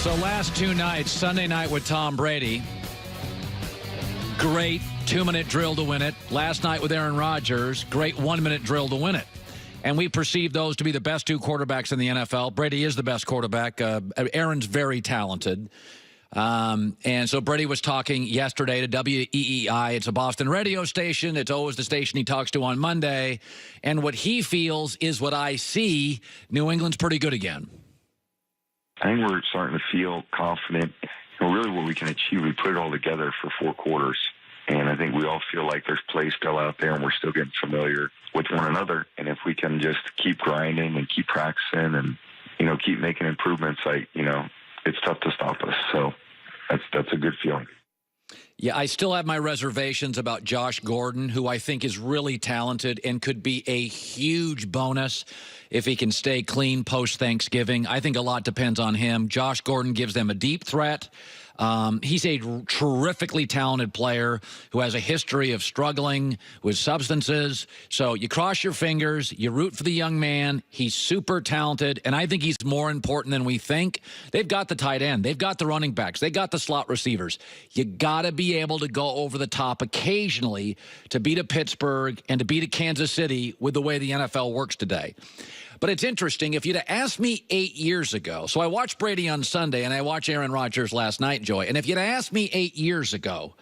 So last two nights, Sunday night with Tom Brady, great 2-minute drill to win it. Last night with Aaron Rodgers, great 1-minute drill to win it. And we perceive those to be the best two quarterbacks in the NFL. Brady is the best quarterback. Aaron's very talented. And so Brady was talking yesterday to WEEI. It's a Boston radio station. It's always the station he talks to on Monday. And what he feels is what I see. New England's pretty good again. I think we're starting to feel confident. Really what we can achieve, we put it all together for 4 quarters. And I think we all feel like there's plays still out there and we're still getting familiar with one another. And if we can just keep grinding and keep practicing and, keep making improvements, it's tough to stop us. So that's a good feeling. Yeah, I still have my reservations about Josh Gordon, who I think is really talented and could be a huge bonus if he can stay clean post-Thanksgiving. I think a lot depends on him. Josh Gordon gives them a deep threat. He's a terrifically talented player who has a history of struggling with substances. So you cross your fingers, you root for the young man. He's super talented, and I think he's more important than we think. They've got the tight end. They've got the running backs. They got the slot receivers. You got to be able to go over the top occasionally to beat a Pittsburgh and to beat a Kansas City with the way the NFL works today. But it's interesting. If you'd have asked me 8 years ago, so I watched Brady on Sunday and I watched Aaron Rodgers last night, Joy, and if you'd have asked me 8 years ago,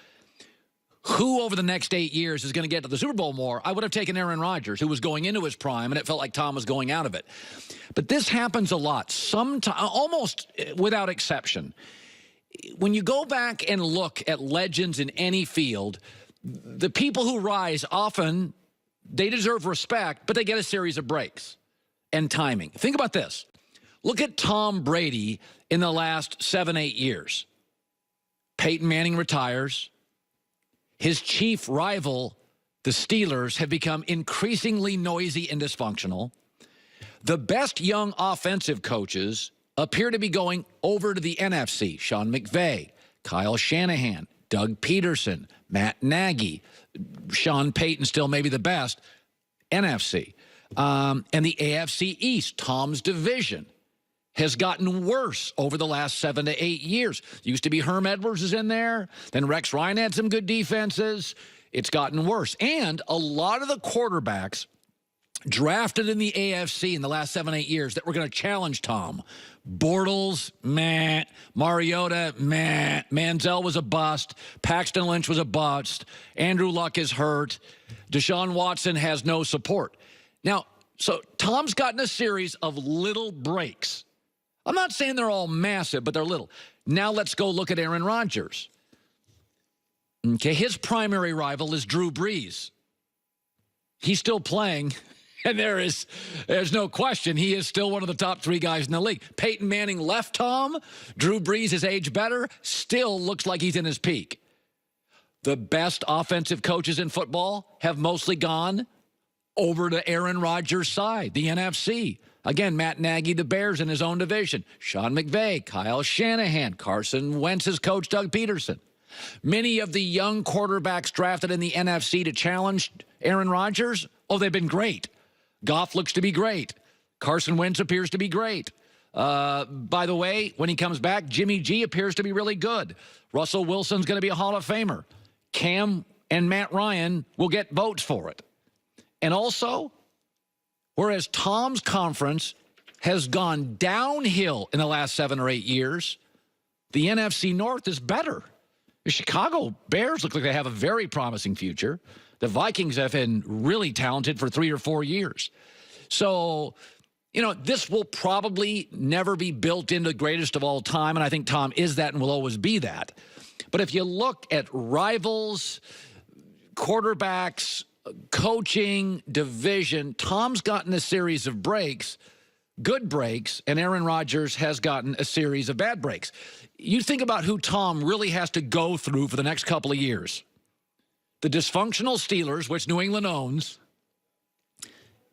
who over the next 8 years is going to get to the Super Bowl more, I would have taken Aaron Rodgers, who was going into his prime, and it felt like Tom was going out of it. But this happens a lot, sometimes, almost without exception. When you go back and look at legends in any field, the people who rise often, they deserve respect, but they get a series of breaks and timing. Think about this. Look at Tom Brady in the last 7-8 years. Peyton Manning retires. His chief rival, the Steelers, have become increasingly noisy and dysfunctional. The best young offensive coaches appear to be going over to the NFC. Sean McVay, Kyle Shanahan, Doug Peterson, Matt Nagy. Sean Payton still maybe the best. NFC. And the AFC East, Tom's division, has gotten worse over the last 7 to 8 years. Used to be Herm Edwards is in there. Then Rex Ryan had some good defenses. It's gotten worse. And a lot of the quarterbacks drafted in the AFC in the last 7-8 years that were going to challenge Tom. Bortles, meh. Mariota, meh. Manziel was a bust. Paxton Lynch was a bust. Andrew Luck is hurt. Deshaun Watson has no support. Now, so Tom's gotten a series of little breaks. I'm not saying they're all massive, but they're little. Now let's go look at Aaron Rodgers. Okay, his primary rival is Drew Brees. He's still playing, and there's no question he is still one of the top 3 guys in the league. Peyton Manning left Tom. Drew Brees is aged better. Still looks like he's in his peak. The best offensive coaches in football have mostly gone over to Aaron Rodgers' side, the NFC. Again, Matt Nagy, the Bears in his own division. Sean McVay, Kyle Shanahan, Carson Wentz's coach, Doug Peterson. Many of the young quarterbacks drafted in the NFC to challenge Aaron Rodgers, they've been great. Goff looks to be great. Carson Wentz appears to be great. By the way, when he comes back, Jimmy G appears to be really good. Russell Wilson's going to be a Hall of Famer. Cam and Matt Ryan will get votes for it. And also, whereas Tom's conference has gone downhill in the last 7 or 8 years, the NFC North is better. The Chicago Bears look like they have a very promising future. The Vikings have been really talented for 3 or 4 years. So, this will probably never be built into the greatest of all time, and I think Tom is that and will always be that. But if you look at rivals, quarterbacks, coaching, division, Tom's gotten a series of breaks, good breaks, and Aaron Rodgers has gotten a series of bad breaks. You think about who Tom really has to go through for the next couple of years. The dysfunctional Steelers, which New England owns,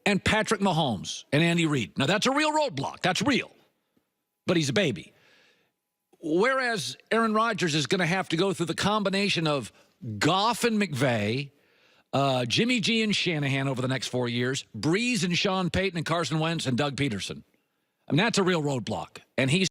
and Patrick Mahomes and Andy Reid. Now, that's a real roadblock. That's real. But he's a baby. Whereas Aaron Rodgers is going to have to go through the combination of Goff and McVay, Jimmy G and Shanahan over the next 4 years, Brees and Sean Payton and Carson Wentz and Doug Peterson. I mean, that's a real roadblock. And he's